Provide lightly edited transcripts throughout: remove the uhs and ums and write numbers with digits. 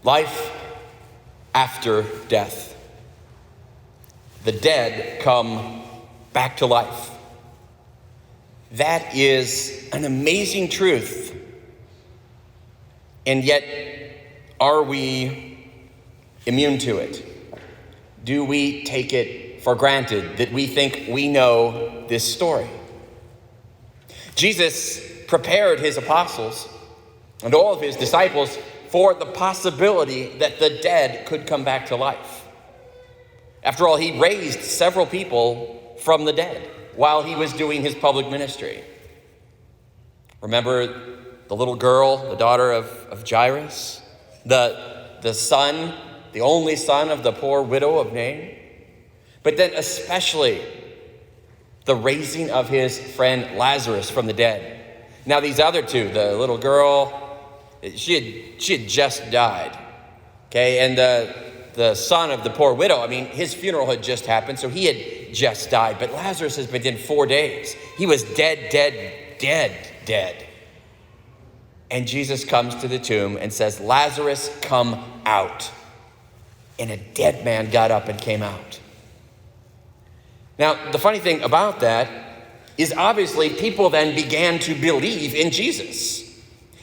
Life after death. The dead come back to life. That is an amazing truth. And yet, are we immune to it? Do we take it for granted that we think we know this story? Jesus prepared his apostles and all of his disciples for the possibility that the dead could come back to life. After all, he raised several people from the dead while he was doing his public ministry. Remember the little girl, the daughter of Jairus? The son, the only son of the poor widow of Nain? But then especially the raising of his friend Lazarus from the dead. Now these other two, the little girl, she had just died. Okay, and the son of the poor widow, his funeral had just happened, so he had just died. But Lazarus has been dead 4 days. He was dead. And Jesus comes to the tomb and says, "Lazarus, come out." And a dead man got up and came out. Now, the funny thing about that is obviously people then began to believe in Jesus.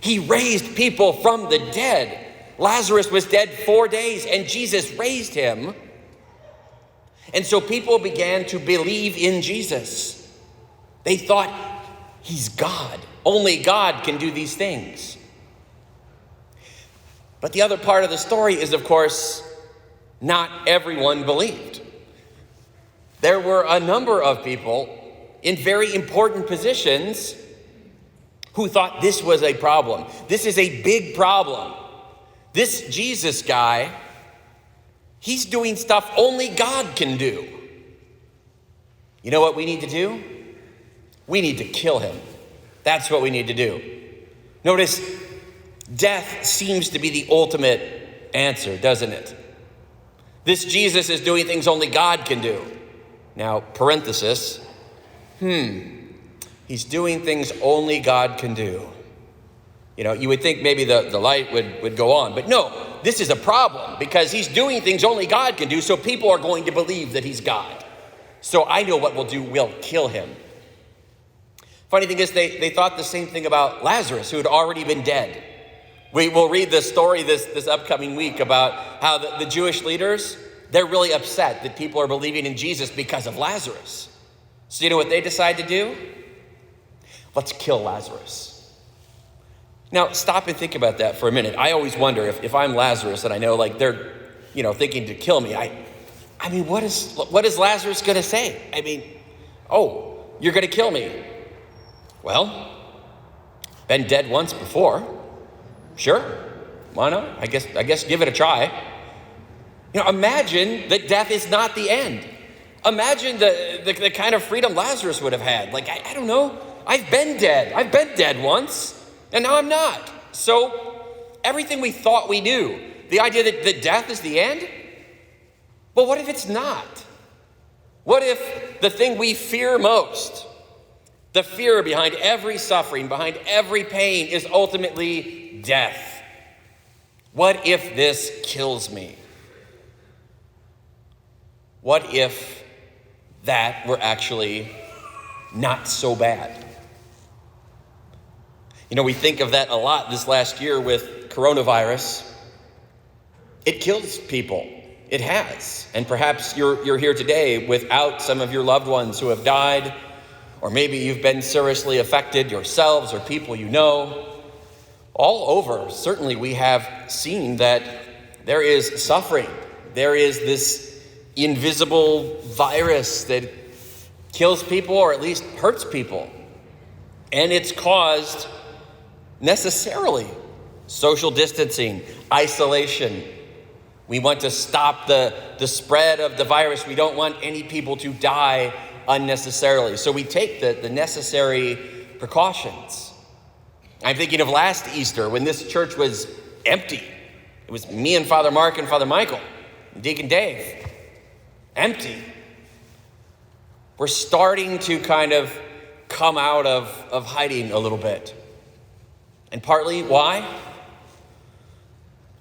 He raised people from the dead. Lazarus was dead 4 days, and Jesus raised him. And so people began to believe in Jesus. They thought, he's God. Only God can do these things. But the other part of the story is, of course, not everyone believed. There were a number of people in very important positions who thought this was a problem. This is a big problem. This Jesus guy, he's doing stuff only God can do. You know what we need to do? We need to kill him. That's what we need to do. Notice, death seems to be the ultimate answer, doesn't it? This Jesus is doing things only God can do. Now, parenthesis, he's doing things only God can do. You know, you would think maybe the light would go on, but no, this is a problem because he's doing things only God can do, so people are going to believe that he's God. So I know what we'll do, we'll kill him. Funny thing is, they thought the same thing about Lazarus, who had already been dead. We will read this story this upcoming week about how the Jewish leaders, they're really upset that people are believing in Jesus because of Lazarus. So you know what they decide to do? Let's kill Lazarus. Now, stop and think about that for a minute. I always wonder if I'm Lazarus and I know they're, thinking to kill me. What is Lazarus going to say? Oh, you're going to kill me. Well, been dead once before. Sure, why not? I guess give it a try. Imagine that death is not the end. Imagine the kind of freedom Lazarus would have had. I don't know. I've been dead once, and now I'm not. So everything we thought we knew, the idea that death is the end, well, what if it's not? What if the thing we fear most, the fear behind every suffering, behind every pain, is ultimately death? What if this kills me? What if that were actually not so bad? We think of that a lot this last year with coronavirus. It kills people. It has. And perhaps you're here today without some of your loved ones who have died, or maybe you've been seriously affected yourselves or people you know. All over, certainly we have seen that there is suffering. There is this invisible virus that kills people or at least hurts people. And it's caused necessarily social distancing, isolation. We want to stop the spread of the virus. We don't want any people to die unnecessarily. So we take the necessary precautions. I'm thinking of last Easter when this church was empty. It was me and Father Mark and Father Michael and Deacon Dave. Empty. We're starting to kind of come out of hiding a little bit. And partly why?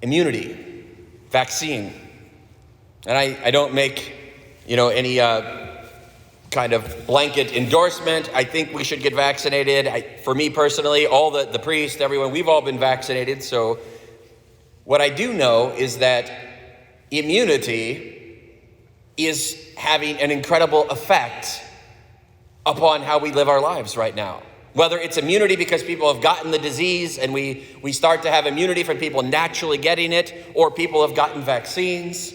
immunity, vaccine. And I don't make, any kind of blanket endorsement. I think we should get vaccinated. For me personally, all the priests, everyone, we've all been vaccinated. So what I do know is that immunity is having an incredible effect upon how we live our lives right now. Whether it's immunity because people have gotten the disease and we start to have immunity from people naturally getting it, or people have gotten vaccines.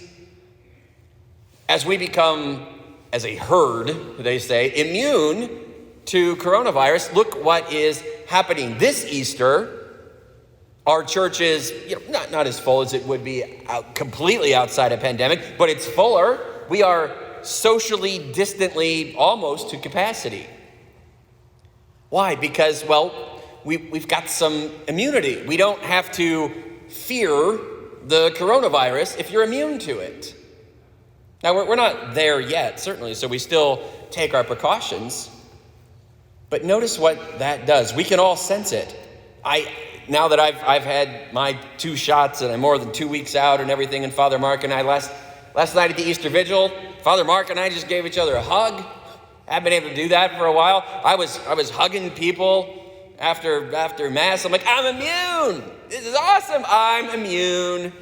As we become, as a herd, they say, immune to coronavirus, look what is happening. This Easter, our church is not as full as it would be completely outside a pandemic, but it's fuller. We are socially distantly almost to capacity. Why? Because, we've got some immunity. We don't have to fear the coronavirus if you're immune to it. Now, we're not there yet, certainly, so we still take our precautions. But notice what that does. We can all sense it. Now that I've had my 2 shots and I'm more than 2 weeks out and everything, and Father Mark and I last night at the Easter Vigil, Father Mark and I just gave each other a hug. I haven't been able to do that for a while. I was hugging people after Mass. I'm like, I'm immune. This is awesome. I'm immune.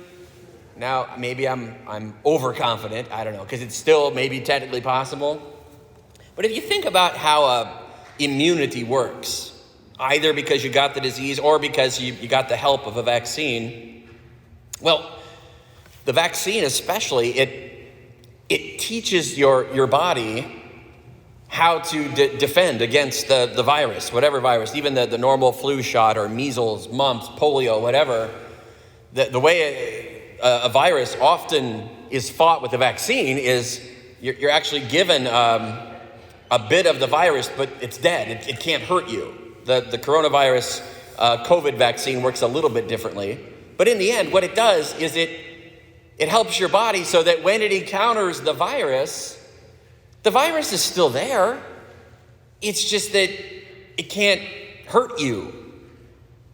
Now, maybe I'm overconfident. I don't know, because it's still maybe technically possible. But if you think about how immunity works, either because you got the disease or because you got the help of a vaccine, the vaccine especially, it teaches your body how to defend against the virus, whatever virus, even the normal flu shot or measles, mumps, polio, whatever. The way a virus often is fought with a vaccine is you're actually given a bit of the virus, but it's dead. It can't hurt you. The coronavirus COVID vaccine works a little bit differently. But in the end, what it does is it helps your body so that when it encounters the virus is still there. It's just that it can't hurt you.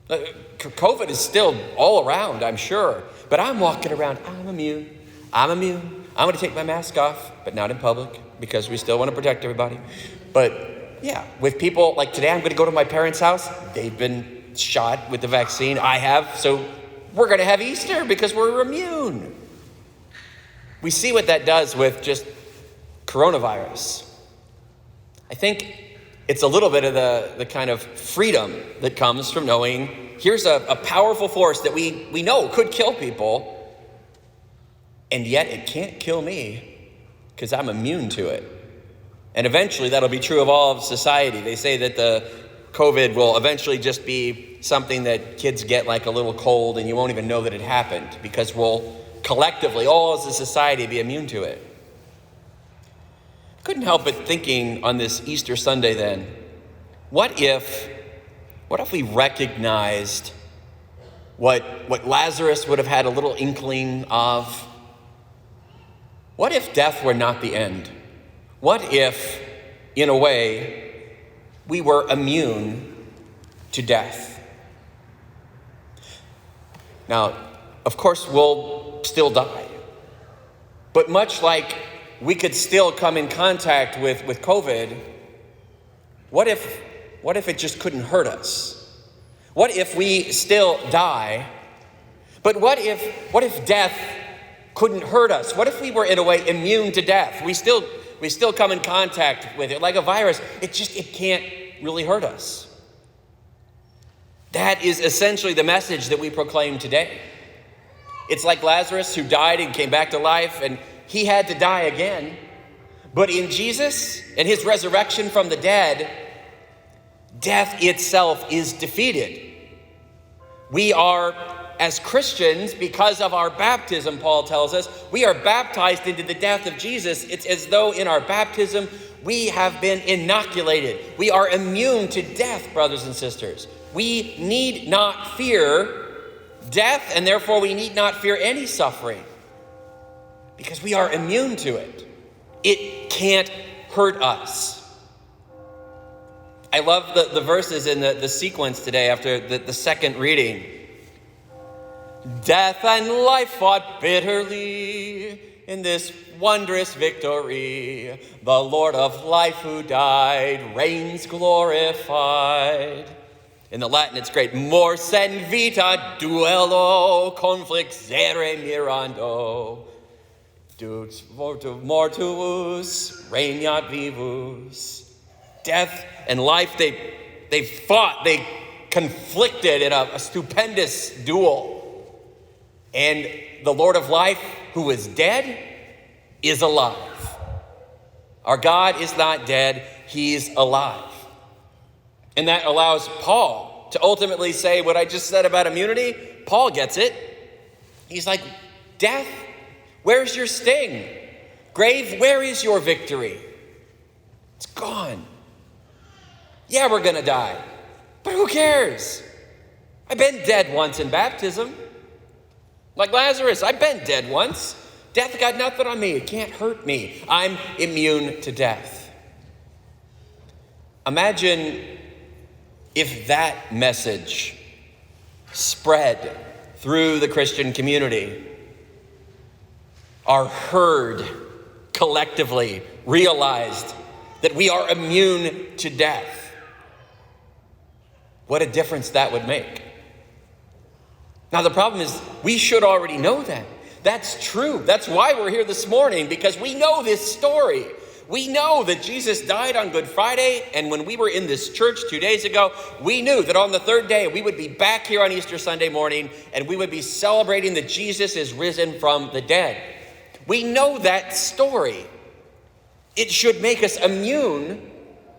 COVID is still all around, I'm sure. But I'm walking around, I'm immune. I'm going to take my mask off, but not in public because we still want to protect everybody. But yeah, with people, like today I'm going to go to my parents' house. They've been shot with the vaccine. I have, so we're going to have Easter because we're immune. We see what that does with just coronavirus. I think it's a little bit of the kind of freedom that comes from knowing here's a powerful force that we know could kill people, and yet it can't kill me because I'm immune to it. And eventually that'll be true of all of society. They say that the COVID will eventually just be something that kids get like a little cold and you won't even know that it happened because we'll collectively, all as a society, be immune to it. Couldn't help but thinking on this Easter Sunday then, what if we recognized what Lazarus would have had a little inkling of? What if death were not the end? What if, in a way, we were immune to death? Now, of course, we'll still die. But much like we could still come in contact with COVID, what if it just couldn't hurt us? What if we still die? But what if death couldn't hurt us? What if we were in a way immune to death? We still come in contact with it like a virus. It can't really hurt us. That is essentially the message that we proclaim today. It's like Lazarus who died and came back to life, and he had to die again. But in Jesus and his resurrection from the dead, death itself is defeated. We are, as Christians, because of our baptism, Paul tells us, we are baptized into the death of Jesus. It's as though in our baptism we have been inoculated. We are immune to death, brothers and sisters. We need not fear death, and therefore we need not fear any suffering because we are immune to it. It can't hurt us. I love the verses in the sequence today after the second reading. Death and life fought bitterly in this wondrous victory. The Lord of life who died reigns glorified. In the Latin, it's great. Mors en vita duello conflixere mirando. Dux mortuus regnat vivus. Death and life, they fought, they conflicted in a stupendous duel. And the Lord of life, who is dead, is alive. Our God is not dead, he's alive. And that allows Paul to ultimately say what I just said about immunity. Paul gets it. He's like, death, where's your sting? Grave, where is your victory? It's gone. Yeah, we're gonna die, but who cares? I've been dead once in baptism. Like Lazarus, I've been dead once. Death got nothing on me. It can't hurt me. I'm immune to death. Imagine if that message spread through the Christian community. Our herd collectively realized that we are immune to death. What a difference that would make. Now, the problem is we should already know that. That's true. That's why we're here this morning, because we know this story. We know that Jesus died on Good Friday, and when we were in this church 2 days ago, we knew that on the third day we would be back here on Easter Sunday morning, and we would be celebrating that Jesus is risen from the dead. We know that story. It should make us immune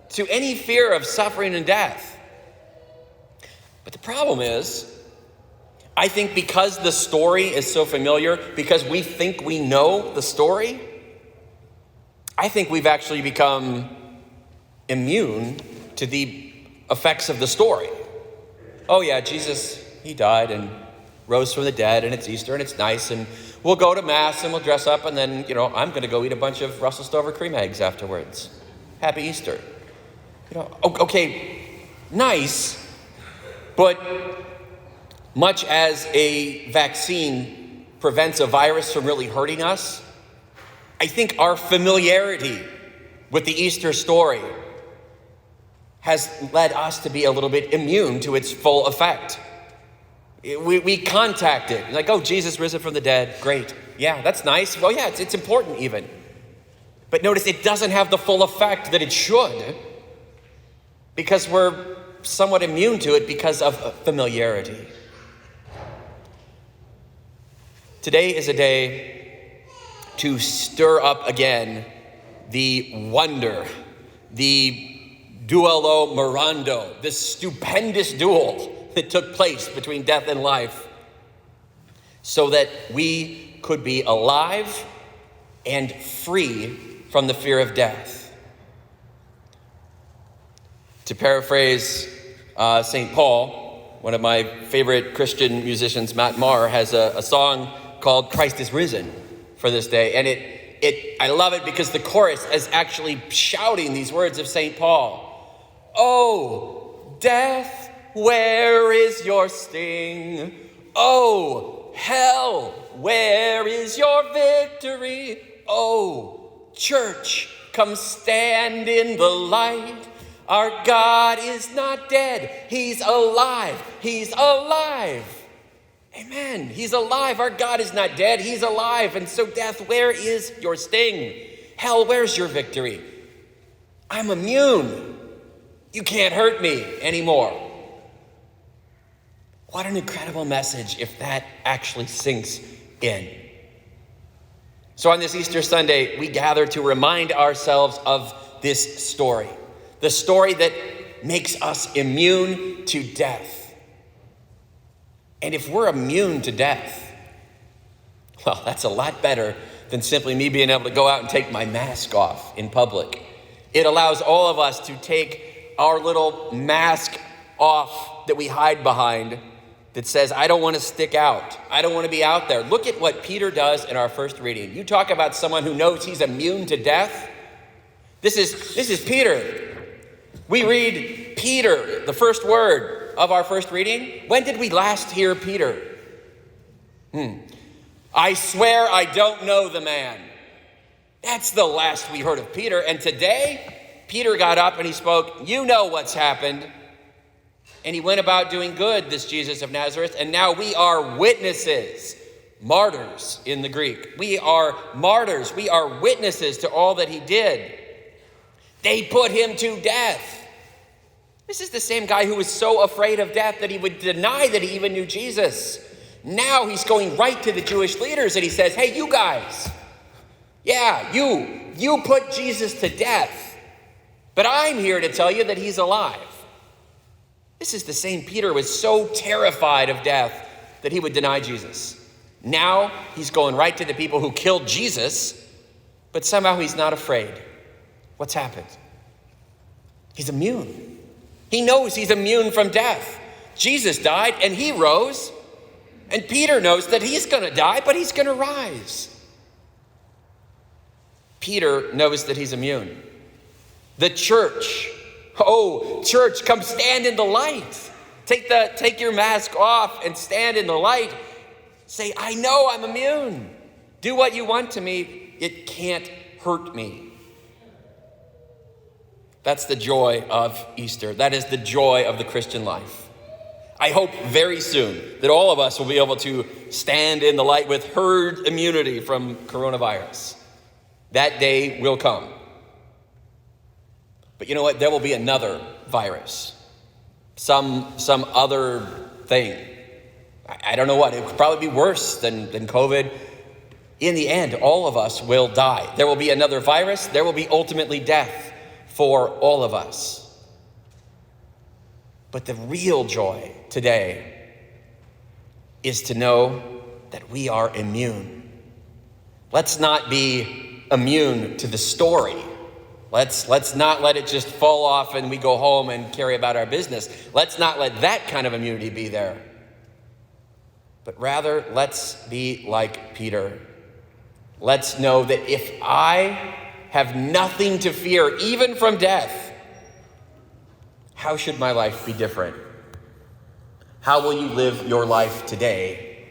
to any fear of suffering and death. But the problem is, I think because the story is so familiar, because we think we know the story, I think we've actually become immune to the effects of the story. Oh yeah, Jesus, he died and rose from the dead, and it's Easter and it's nice, and we'll go to Mass and we'll dress up, and then, I'm going to go eat a bunch of Russell Stover cream eggs afterwards. Happy Easter. Okay, nice, but much as a vaccine prevents a virus from really hurting us, I think our familiarity with the Easter story has led us to be a little bit immune to its full effect. We contact it, like, oh, Jesus risen from the dead, great. Yeah, that's nice. Well, yeah, it's important even. But notice it doesn't have the full effect that it should, because we're somewhat immune to it because of familiarity. Today is a day to stir up again the wonder, the duello mirando, this stupendous duel that took place between death and life, so that we could be alive and free from the fear of death. To paraphrase St. Paul, one of my favorite Christian musicians, Matt Maher, has a song called Christ is Risen for this day. And I love it because the chorus is actually shouting these words of St. Paul. Oh, death, where is your sting? Oh, hell, where is your victory? Oh, church, come stand in the light. Our God is not dead. He's alive. He's alive. Amen. He's alive. Our God is not dead. He's alive. And so, death, where is your sting? Hell, where's your victory? I'm immune. You can't hurt me anymore. What an incredible message if that actually sinks in. So on this Easter Sunday, we gather to remind ourselves of this story. The story that makes us immune to death. And if we're immune to death, well, that's a lot better than simply me being able to go out and take my mask off in public. It allows all of us to take our little mask off that we hide behind that says, I don't want to stick out. I don't want to be out there. Look at what Peter does in our first reading. You talk about someone who knows he's immune to death. This is Peter. We read Peter, the first word of our first reading. When did we last hear Peter? I swear I don't know the man. That's the last we heard of Peter. And today, Peter got up and he spoke, you know what's happened. And he went about doing good, this Jesus of Nazareth. And now we are witnesses, martyrs in the Greek. We are martyrs. We are witnesses to all that he did. They put him to death. This is the same guy who was so afraid of death that he would deny that he even knew Jesus. Now he's going right to the Jewish leaders and he says, hey, you guys, yeah, you put Jesus to death, but I'm here to tell you that he's alive. This is the same Peter who was so terrified of death that he would deny Jesus. Now he's going right to the people who killed Jesus, but somehow he's not afraid. What's happened? He's immune. He knows he's immune from death. Jesus died and he rose. And Peter knows that he's going to die, but he's going to rise. Peter knows that he's immune. The church, church, come stand in the light. Take your mask off and stand in the light. Say, I know I'm immune. Do what you want to me. It can't hurt me. That's the joy of Easter. That is the joy of the Christian life. I hope very soon that all of us will be able to stand in the light with herd immunity from coronavirus. That day will come. But you know what? There will be another virus. Some other thing. I don't know what. It could probably be worse than COVID. In the end, all of us will die. There will be another virus. There will be ultimately death for all of us. But the real joy today is to know that we are immune. Let's not be immune to the story. Let's not let it just fall off and we go home and carry about our business. Let's not let that kind of immunity be there. But rather, let's be like Peter. Let's know that if I have nothing to fear, even from death, how should my life be different? How will you live your life today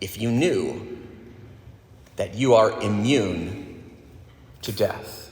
if you knew that you are immune to death?